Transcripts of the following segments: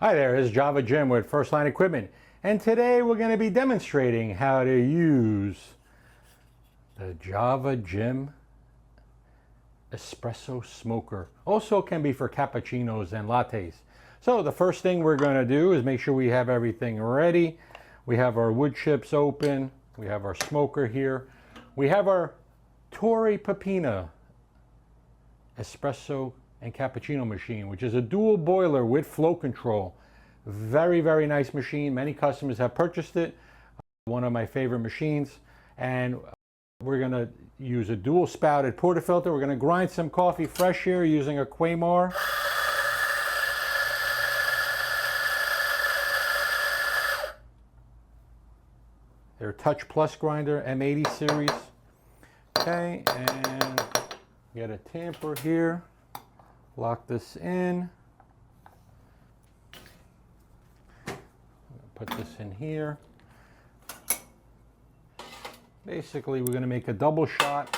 Hi there, it's Java Jim with First Line Equipment, and today we're going to be demonstrating how to use the Java Jim Espresso Smoker. Also can be for cappuccinos and lattes. So the first thing we're going to do is make sure we have everything ready. We have our wood chips open, we have our smoker here, we have our Torre Pepina espresso and cappuccino machine, which is a dual boiler with flow control. Very, very nice machine. Many customers have purchased it. One of my favorite machines. And we're going to use a dual spouted portafilter. We're going to grind some coffee fresh here using a Quaymar. Their Touch Plus grinder, M80 series. Okay, and get a tamper here. Lock this in. Put this in here. Basically, we're going to make a double shot.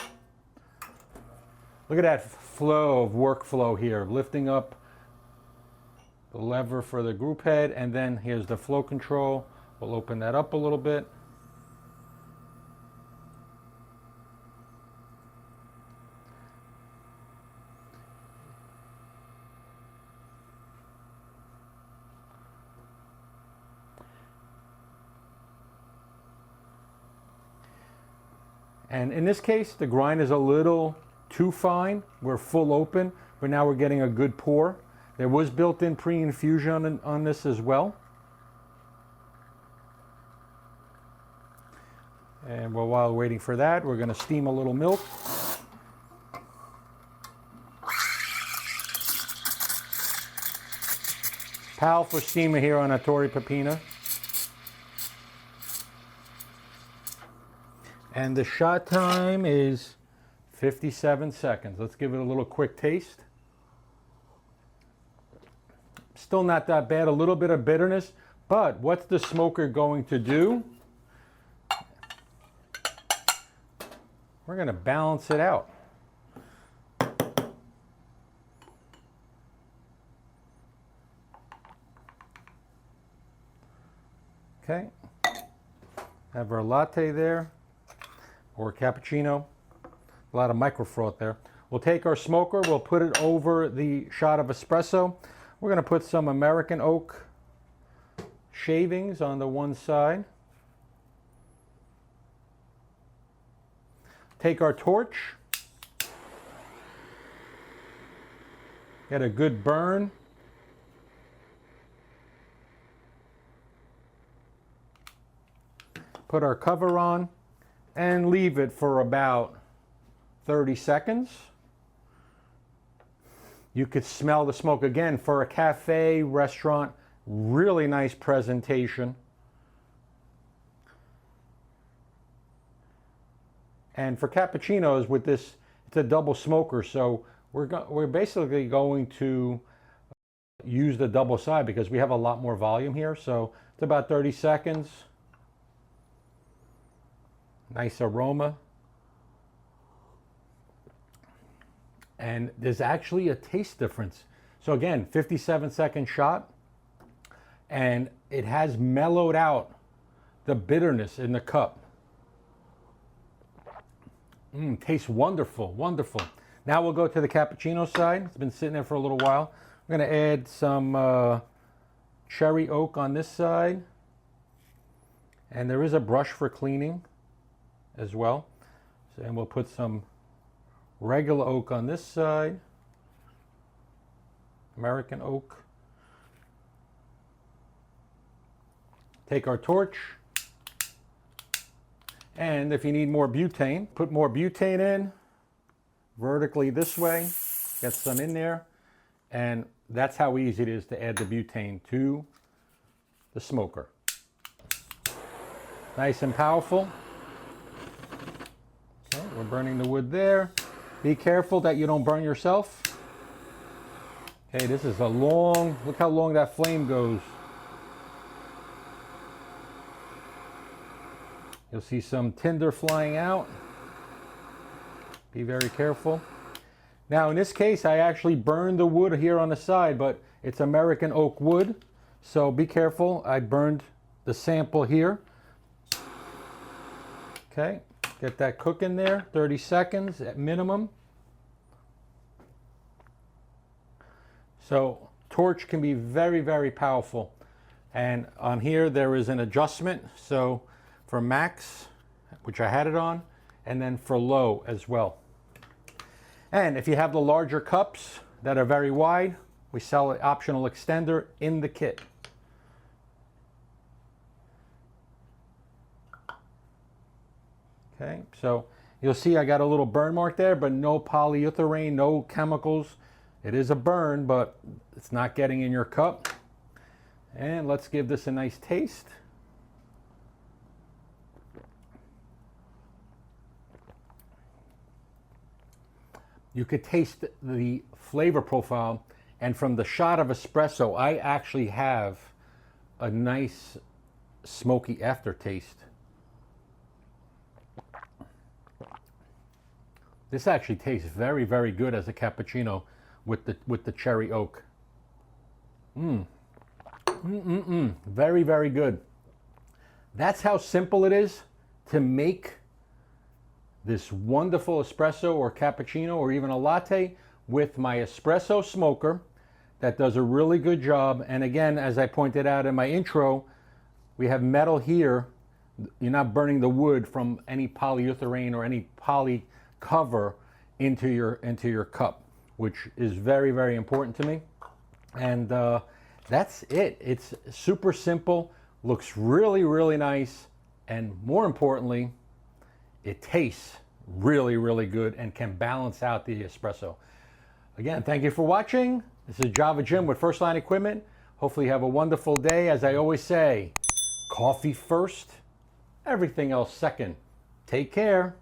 Look at that flow of workflow here, lifting up the lever for the group head, and then here's the flow control. We'll open that up a little bit. And in this case, the grind is a little too fine. We're full open, but now we're getting a good pour. There was built-in pre-infusion on this as well. And while waiting for that, we're going to steam a little milk. Powerful steamer here on a Torre Pepina. And the shot time is 57 seconds. Let's give it a little quick taste. Still not that bad, a little bit of bitterness, but what's the smoker going to do? We're going to balance it out. Okay, have our latte there. Or cappuccino, a lot of micro froth there. We'll take our smoker, we'll put it over the shot of espresso. We're going to put some American oak shavings on the one side. Take our torch, get a good burn. Put our cover on. And leave it for about 30 seconds. You could smell the smoke again for a cafe, restaurant, really nice presentation. And for cappuccinos with this, it's a double smoker, so we're basically going to use the double side because we have a lot more volume here. So it's about 30 seconds. Nice aroma. And there's actually a taste difference. So again, 57-second shot. And it has mellowed out the bitterness in the cup. Tastes wonderful, wonderful. Now we'll go to the cappuccino side. It's been sitting there for a little while. We're going to add some cherry oak on this side. And there is a brush for cleaning as well. So, and we'll put some regular oak on this side, American oak. Take our torch, and if you need more butane, put more butane in vertically this way, get some in there, and that's how easy it is to add the butane to the smoker. Nice and powerful. Okay, we're burning the wood there. Be careful that you don't burn yourself. Okay, this is a long, look how long that flame goes. You'll see some tinder flying out. Be very careful. Now in this case, I actually burned the wood here on the side, but it's American oak wood. So be careful. I burned the sample here. Okay, get that cooking there, 30 seconds at minimum. So torch can be very, very powerful. And on here there is an adjustment. So for max, which I had it on, and then for low as well. And if you have the larger cups that are very wide, we sell an optional extender in the kit. Okay, so you'll see I got a little burn mark there, but no polyurethane, no chemicals. It is a burn, but it's not getting in your cup. And let's give this a nice taste. You could taste the flavor profile, and from the shot of espresso, I actually have a nice smoky aftertaste. This actually tastes very, very good as a cappuccino with the cherry oak. Very, very good. That's how simple it is to make this wonderful espresso or cappuccino or even a latte with my espresso smoker that does a really good job. And again, as I pointed out in my intro, we have metal here. You're not burning the wood from any polyurethane or any poly cover into your cup, which is very, very important to me. And that's it. It's super simple, looks really, really nice, and more importantly, it tastes really, really good and can balance out the espresso. Again, thank you for watching. This is Java Jim with First Line Equipment. Hopefully you have a wonderful day. As I always say, coffee first, everything else second. Take care.